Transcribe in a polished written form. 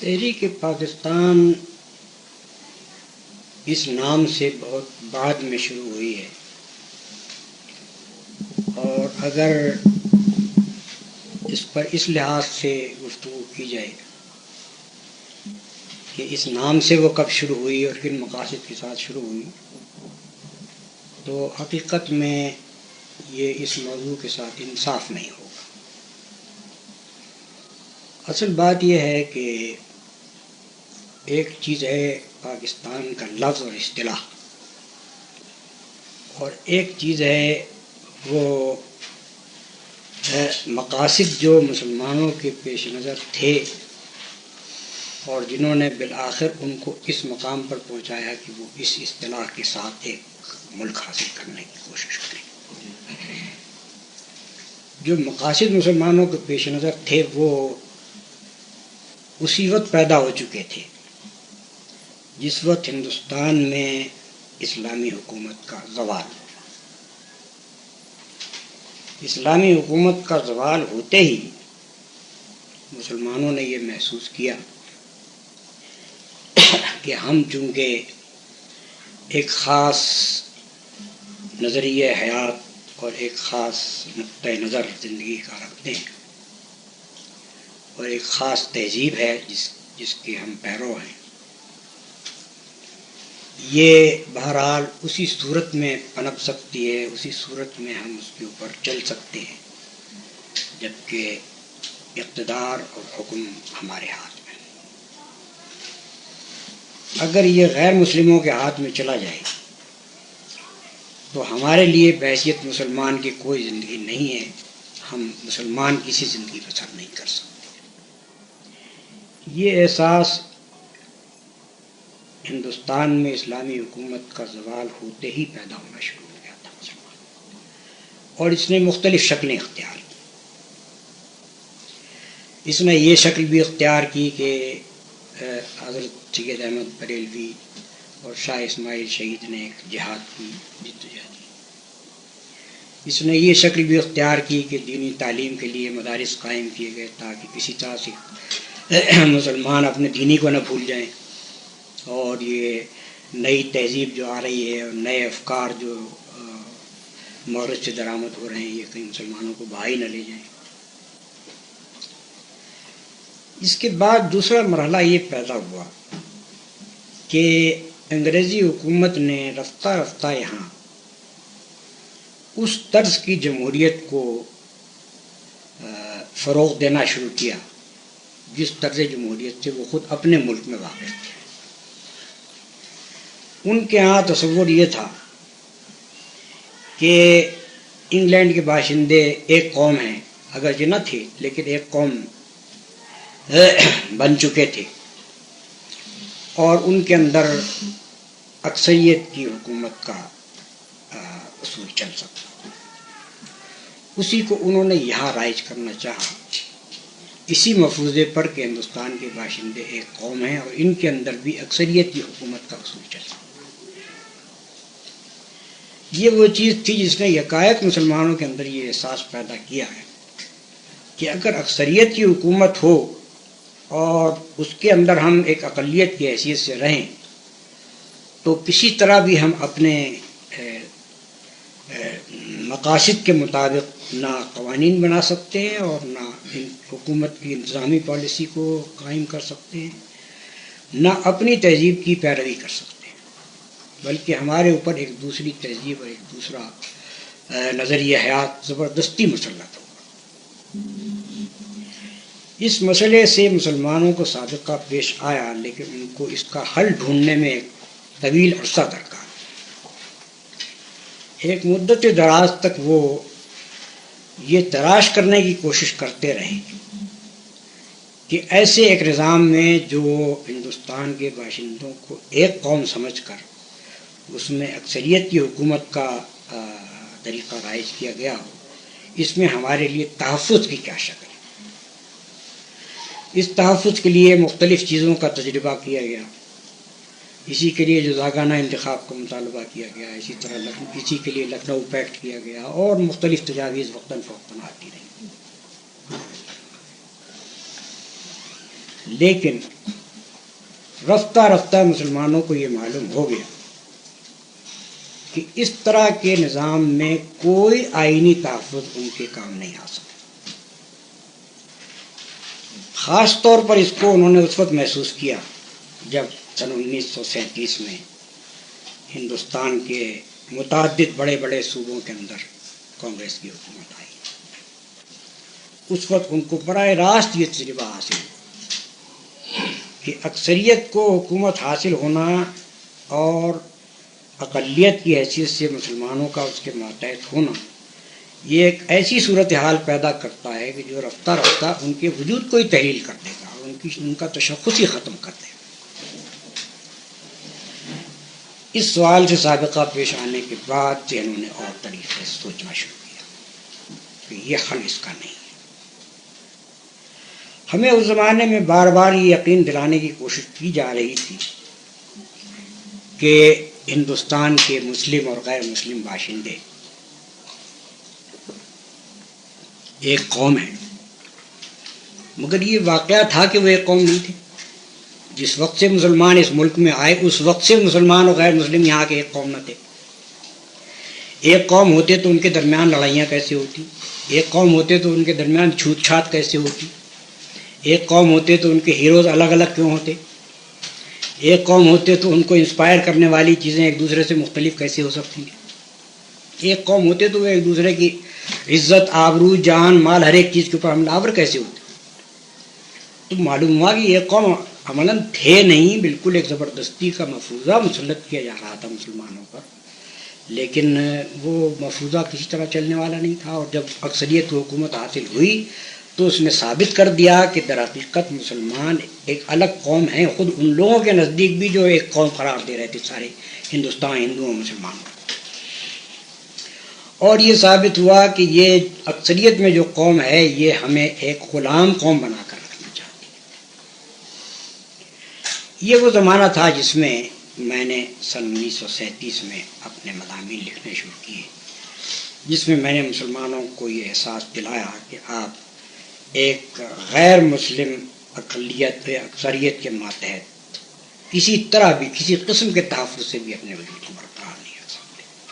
تحریک پاکستان اس نام سے بہت بعد میں شروع ہوئی ہے، اور اگر اس پر اس لحاظ سے گفتگو کی جائے کہ اس نام سے وہ کب شروع ہوئی اور کن مقاصد کے ساتھ شروع ہوئی، تو حقیقت میں یہ اس موضوع کے ساتھ انصاف نہیں ہوگا۔ اصل بات یہ ہے کہ ایک چیز ہے پاکستان کا لفظ اور اصطلاح، اور ایک چیز ہے وہ مقاصد جو مسلمانوں کے پیش نظر تھے اور جنہوں نے بالآخر ان کو اس مقام پر پہنچایا کہ وہ اس اصطلاح کے ساتھ ایک ملک حاصل کرنے کی کوشش کریں۔ جو مقاصد مسلمانوں کے پیش نظر تھے وہ اسی وقت پیدا ہو چکے تھے جس وقت ہندوستان میں اسلامی حکومت کا زوال ہوا۔ اسلامی حکومت کا زوال ہوتے ہی مسلمانوں نے یہ محسوس کیا کہ ہم چونکہ ایک خاص نظریہ حیات اور ایک خاص نقطۂ نظر زندگی کا رکھتے ہیں اور ایک خاص تہذیب ہے جس کے ہم پیرو ہیں، یہ بہرحال اسی صورت میں پنپ سکتی ہے، اسی صورت میں ہم اس کے اوپر چل سکتے ہیں جبکہ اقتدار اور حکم ہمارے ہاتھ میں۔ اگر یہ غیر مسلموں کے ہاتھ میں چلا جائے تو ہمارے لیے بحیثیت مسلمان کی کوئی زندگی نہیں ہے، ہم مسلمان کسی زندگی بسر نہیں کر سکتے۔ یہ احساس ہندوستان میں اسلامی حکومت کا زوال ہوتے ہی پیدا ہونا شروع ہو گیا تھا مسلمان، اور اس نے مختلف شکلیں اختیار کی۔ اس نے یہ شکل بھی اختیار کی کہ حضرت سید احمد بریلوی اور شاہ اسماعیل شہید نے ایک جہاد کی جدوجہد کی۔ اس نے یہ شکل بھی اختیار کی کہ دینی تعلیم کے لیے مدارس قائم کیے گئے تاکہ کسی طرح سے مسلمان اپنے دینی کو نہ بھول جائیں، اور یہ نئی تہذیب جو آ رہی ہے اور نئے افکار جو مغرب سے درآمد ہو رہے ہیں یہ کہیں مسلمانوں کو بھائی نہ لے جائیں۔ اس کے بعد دوسرا مرحلہ یہ پیدا ہوا کہ انگریزی حکومت نے رفتہ رفتہ یہاں اس طرز کی جمہوریت کو فروغ دینا شروع کیا جس طرز جمہوریت سے وہ خود اپنے ملک میں واقف تھے۔ ان کے ہاں تصور یہ تھا کہ انگلینڈ کے باشندے ایک قوم ہیں، اگرچہ نہ تھے لیکن ایک قوم بن چکے تھے، اور ان کے اندر اکثریت کی حکومت کا اصول چل سکتا، اسی کو انہوں نے یہاں رائج کرنا چاہا، اسی مفروضے پر کہ ہندوستان کے باشندے ایک قوم ہیں اور ان کے اندر بھی اکثریت کی حکومت کا اصول چل سکتا۔ یہ وہ چیز تھی جس نے یکایک مسلمانوں کے اندر یہ احساس پیدا کیا ہے کہ اگر اکثریت کی حکومت ہو اور اس کے اندر ہم ایک اقلیت کی حیثیت سے رہیں تو کسی طرح بھی ہم اپنے مقاصد کے مطابق نہ قوانین بنا سکتے ہیں اور نہ حکومت کی انتظامی پالیسی کو قائم کر سکتے ہیں، نہ اپنی تہذیب کی پیروی کر سکتے ہیں، بلکہ ہمارے اوپر ایک دوسری تہذیب اور ایک دوسرا نظریہ حیات زبردستی مسلط ہوگا۔ اس مسئلے سے مسلمانوں کو سابقہ پیش آیا، لیکن ان کو اس کا حل ڈھونڈنے میں ایک طویل عرصہ درکار، ایک مدت دراز تک وہ یہ تلاش کرنے کی کوشش کرتے رہے کہ ایسے ایک نظام میں جو ہندوستان کے باشندوں کو ایک قوم سمجھ کر اس میں اکثریت کی حکومت کا طریقہ رائج کیا گیا ہو، اس میں ہمارے لیے تحفظ کی کیا شکل ہے۔ اس تحفظ کے لیے مختلف چیزوں کا تجربہ کیا گیا، اسی کے لیے جزاگانہ انتخاب کا مطالبہ کیا گیا، اسی طرح اسی کے لیے لکھنؤ پیکٹ کیا گیا، اور مختلف تجاویز وقتاً فوقتاً آتی رہیں۔ لیکن رفتہ رفتہ مسلمانوں کو یہ معلوم ہو گیا کہ اس طرح کے نظام میں کوئی آئینی تحفظ ان کے کام نہیں آ سکتا. خاص طور پر اس کو انہوں نے اس وقت محسوس کیا جب سن 1937 میں ہندوستان کے متعدد بڑے بڑے صوبوں کے اندر کانگریس کی حکومت آئی. اس وقت ان کو براہ راست یہ تجربہ حاصل ہوا کہ اکثریت کو حکومت حاصل ہونا اور اقلیت کی حیثیت سے مسلمانوں کا اس کے ماتحت ہونا یہ ایک ایسی صورتحال پیدا کرتا ہے کہ جو رفتہ رفتہ ان کے وجود کو ہی تحلیل کر دے گا اور ان کا تشخص ہی ختم کر دے گا. اس سوال سے سابقہ پیش آنے کے بعد سے انہوں نے اور طریقے سے سوچنا شروع کیا کہ یہ حل اس کا نہیں ہے. ہمیں اس زمانے میں بار بار یہ یقین دلانے کی کوشش کی جا رہی تھی کہ ہندوستان کے مسلم اور غیر مسلم باشندے ایک قوم ہے، مگر یہ واقعہ تھا کہ وہ ایک قوم نہیں تھی. جس وقت سے مسلمان اس ملک میں آئے اس وقت سے مسلمان اور غیر مسلم یہاں کے ایک قوم نہ تھے. ایک قوم ہوتے تو ان کے درمیان لڑائیاں کیسے ہوتی، ایک قوم ہوتے تو ان کے درمیان چھوت چھات کیسے ہوتی، ایک قوم ہوتے تو ان کے ہیروز الگ الگ کیوں ہوتے، ایک قوم ہوتے تو ان کو انسپائر کرنے والی چیزیں ایک دوسرے سے مختلف کیسے ہو سکتی ہیں، ایک قوم ہوتے تو وہ ایک دوسرے کی عزت آبرو جان مال ہر ایک چیز کے اوپر حملہ آور کیسے ہوتے. تو معلوم ہوا کہ یہ قوم عملاً تھے نہیں، بالکل ایک زبردستی کا مفروضہ مسلط کیا جا رہا تھا مسلمانوں پر، لیکن وہ مفروضہ کسی طرح چلنے والا نہیں تھا. اور جب اکثریت کو حکومت حاصل ہوئی تو اس نے ثابت کر دیا کہ در حقیقت مسلمان ایک الگ قوم ہیں، خود ان لوگوں کے نزدیک بھی جو ایک قوم قرار دے رہے تھے سارے ہندوستان ہندوؤں مسلمانوں. اور یہ ثابت ہوا کہ یہ اکثریت میں جو قوم ہے یہ ہمیں ایک غلام قوم بنا کر رکھنا چاہتی ہے. یہ وہ زمانہ تھا جس میں میں نے سن 1937 میں اپنے مضامین لکھنے شروع کیے، جس میں میں نے مسلمانوں کو یہ احساس دلایا کہ آپ ایک غیر مسلم اقلیت اکثریت کے ماتحت کسی طرح بھی کسی قسم کے تحفظ سے بھی اپنے وجود کو